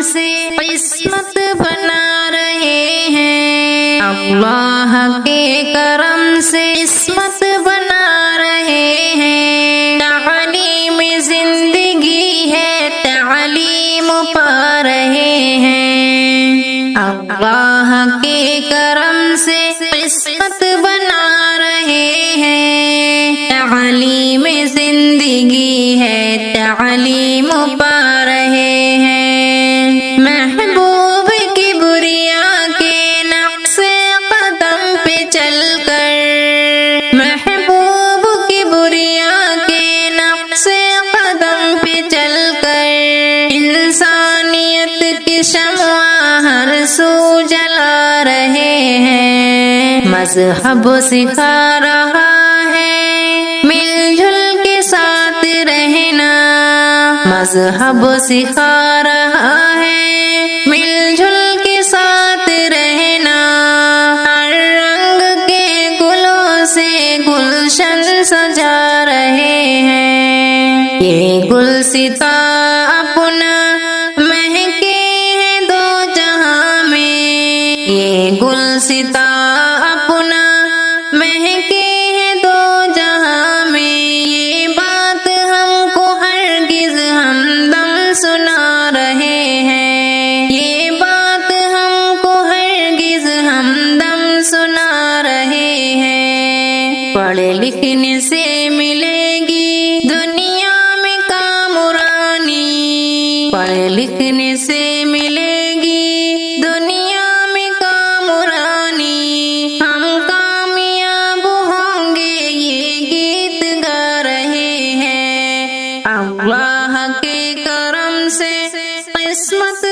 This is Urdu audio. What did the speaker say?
سے قسمت بنا رہے ہیں، اللہ کے کرم سے قسمت بنا رہے ہیں، تعلیم زندگی ہے تعلیم پا رہے ہیں، اللہ کے کرم سے قسمت بنا رہے ہیں، تعلیم زندگی ہے تعلیم پا رہے ہیں، محبوب کبریا کے نقش قدم پہ چل کر، محبوب کبریا کے نقش قدم پہ چل کر، انسانیت کی شمع ہر سو جلا رہے ہیں، مذہب سکھا رہا ہے مل جل کے ساتھ رہنا، مذہب سکھا رہا ہے مل جل کے ساتھ رہنا، ہر رنگ کے گلوں سے گلشن سجا رہے ہیں، یہ گلستاں اپنا مہکے ہیں دو جہاں میں، یہ گلستاں اپنا مہکے ہیں دو جہاں میں، یہ بات ہم کو ہرگز ہمدم سنا رہے ہیں، یہ بات ہم کو ہرگز ہمدم سنا رہے ہیں، پڑھے لکھنے سے ملے گی دنیا میں کامرانی، پڑھے لکھنے سے ملے گی دنیا میں کامرانی، ہم کامیاب ہوں گے یہ گیت گا رہے ہیں، اللہ کے کرم سے قسمت